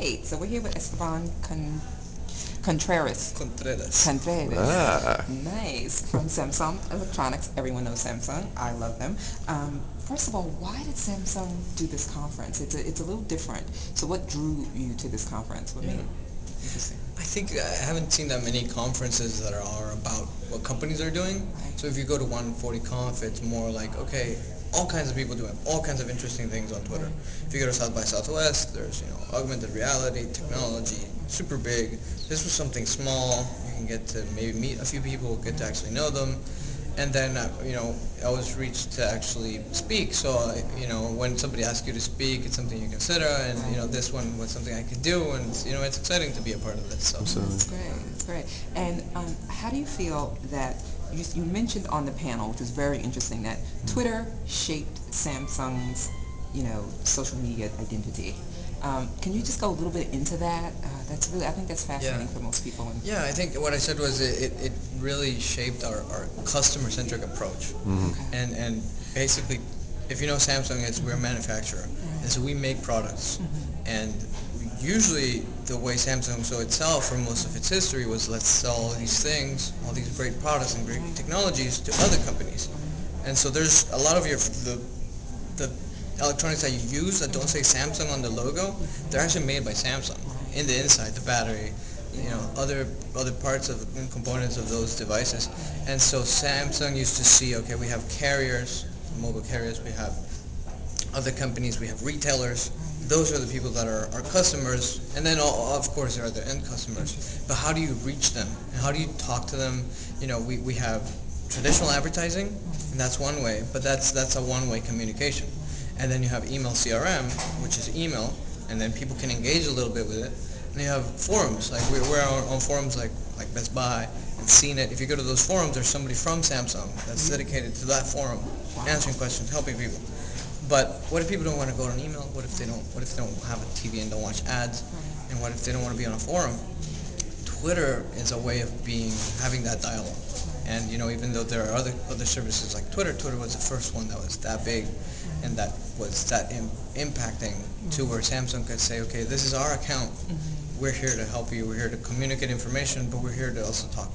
right, so we're here with Esteban Contreras. Contreras. Contreras. Ah. Nice. From Samsung Electronics. Everyone knows Samsung. I love them. First of all, why did Samsung do this conference? It's a little different. So what drew you to this conference? What made it interesting? I think I haven't seen that many conferences that are about what companies are doing. Right. So if you go to 140 Conf, it's more like, okay, all kinds of people doing all kinds of interesting things on Twitter. If you go to South by Southwest, there's augmented reality, technology, super big. This was something small. You can get to maybe meet a few people, get to actually know them, and then I was reached to actually speak. So when somebody asks you to speak, it's something you consider, and this one was something I could do, and it's exciting to be a part of this. So Absolutely. That's great. That's great. And how do you feel that you mentioned on the panel, which was very interesting, that Twitter shaped Samsung's, social media identity. Can you just go a little bit into that? I think that's fascinating for most people. yeah, I think what I said was it really shaped our customer-centric approach, Okay. and basically, if you know Samsung, we're a manufacturer, and so we make products, and usually the way Samsung saw itself for most of its history was, let's sell all these things, all these great products and great technologies to other companies, and so there's a lot of the electronics that you use that don't say Samsung on the logo, they're actually made by Samsung in the inside, the battery, other parts of and components of those devices. And so Samsung used to see, okay, we have carriers, mobile carriers, we have other companies, we have retailers. Those are the people that are our customers, and then of course there are the end customers. But how do you reach them? And how do you talk to them? We have traditional advertising, and that's one way, but that's a one-way communication. And then you have email CRM, which is email, and then people can engage a little bit with it. And you have forums, like we're on forums like Best Buy and CNET. If you go to those forums, there's somebody from Samsung that's dedicated to that forum, answering questions, helping people. But what if people don't want to go to an email? What if they don't have a TV and don't watch ads? And what if they don't want to be on a forum? Twitter is a way of having that dialogue. And even though there are other services like Twitter was the first one that was that big, and that was that impacting to where Samsung could say, okay, this is our account. We're here to help you. We're here to communicate information, but we're here to also talk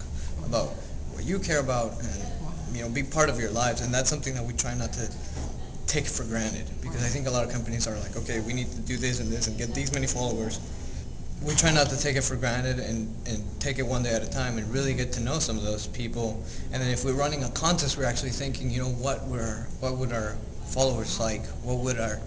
about what you care about and be part of your lives. And that's something that we try not to take for granted, because I think a lot of companies are like, okay, we need to do this and get these many followers. We try not to take it for granted and take it one day at a time and really get to know some of those people. And then if we're running a contest, we're actually thinking, what would our followers like? What would our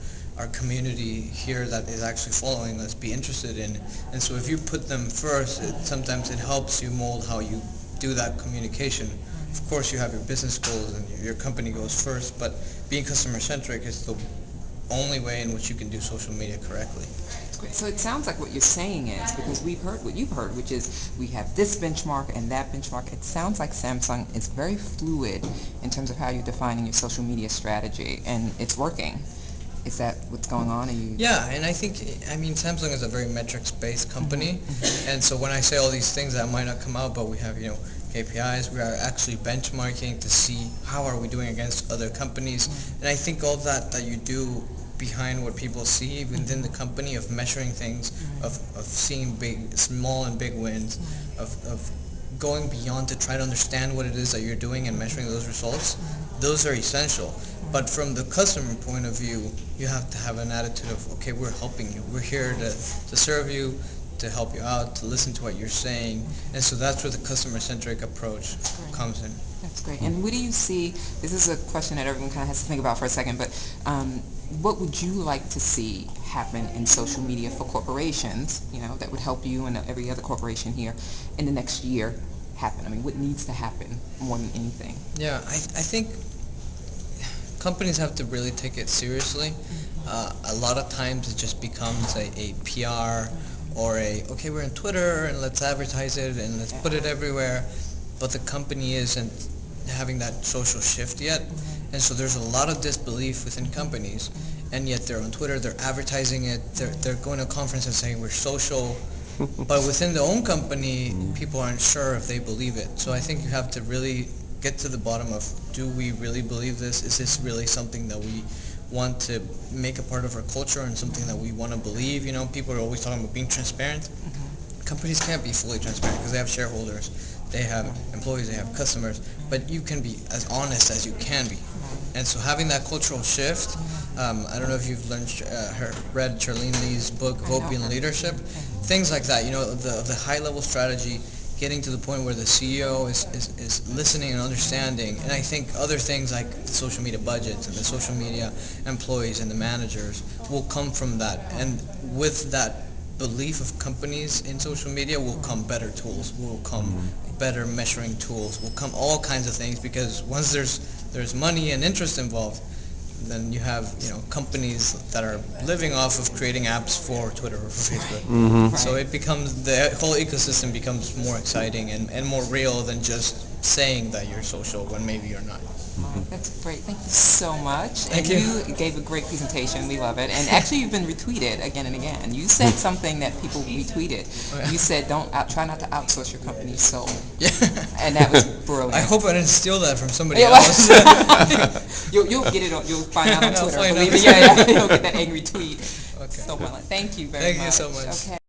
community here that is actually following us be interested in? And so if you put them first, sometimes it helps you mold how you do that communication. Of course, you have your business goals and your company goes first, but being customer-centric is the only way in which you can do social media correctly. Great. So it sounds like what you're saying is, because we've heard what you've heard, which is we have this benchmark and that benchmark. It sounds like Samsung is very fluid in terms of how you're defining your social media strategy, and it's working. Is that what's going on? Yeah, and I think, Samsung is a very metrics-based company, and so when I say all these things that might not come out, but we have, KPIs, we are actually benchmarking to see how are we doing against other companies, and I think all that you do behind what people see within the company, of measuring things, of seeing small and big wins, of going beyond to try to understand what it is that you're doing and measuring those results, those are essential. But from the customer point of view, you have to have an attitude of, okay, we're helping you. We're here to serve you, to help you out, to listen to what you're saying. And so that's where the customer-centric approach comes in. That's great. And what do you see, this is a question that everyone kind of has to think about for a second, but what would you like to see happen in social media for corporations, that would help you and every other corporation here in the next year happen? I mean, what needs to happen more than anything? Yeah, I think companies have to really take it seriously. A lot of times it just becomes a PR or okay, we're on Twitter and let's advertise it and let's put it everywhere, but the company isn't having that social shift yet. And so there's a lot of disbelief within companies, and yet they're on Twitter, they're advertising it, they're going to conferences saying we're social, but within their own company, people aren't sure if they believe it. So I think you have to really get to the bottom of, do we really believe this? Is this really something that we want to make a part of our culture and something that we want to believe. People are always talking about being transparent. Companies can't be fully transparent because they have shareholders, they have employees, they have customers, but you can be as honest as you can be. And so having that cultural shift, I don't know if you've read Charlene Lee's book, Hope in Leadership, things like that, the high-level strategy, getting to the point where the CEO is listening and understanding. And I think other things like the social media budgets and the social media employees and the managers will come from that. And with that belief of companies in social media will come better tools, will come better measuring tools, will come all kinds of things, because once there's money and interest involved, then you have companies that are living off of creating apps for Twitter or for Facebook. So it becomes, the whole ecosystem becomes more exciting and more real than just saying that you're social when maybe you're not. That's great. Thank you so much. Thank you. You gave a great presentation. We love it. And actually, you've been retweeted again and again. You said something that people retweeted. You said, try not to outsource your company's soul. Yeah. And that was brilliant. I hope I didn't steal that from somebody else. You'll get it. You'll find out on I'll Twitter. find Believe out. me. Yeah. You'll get that angry tweet. Okay. So well, thank you very much. Thank you so much. Okay.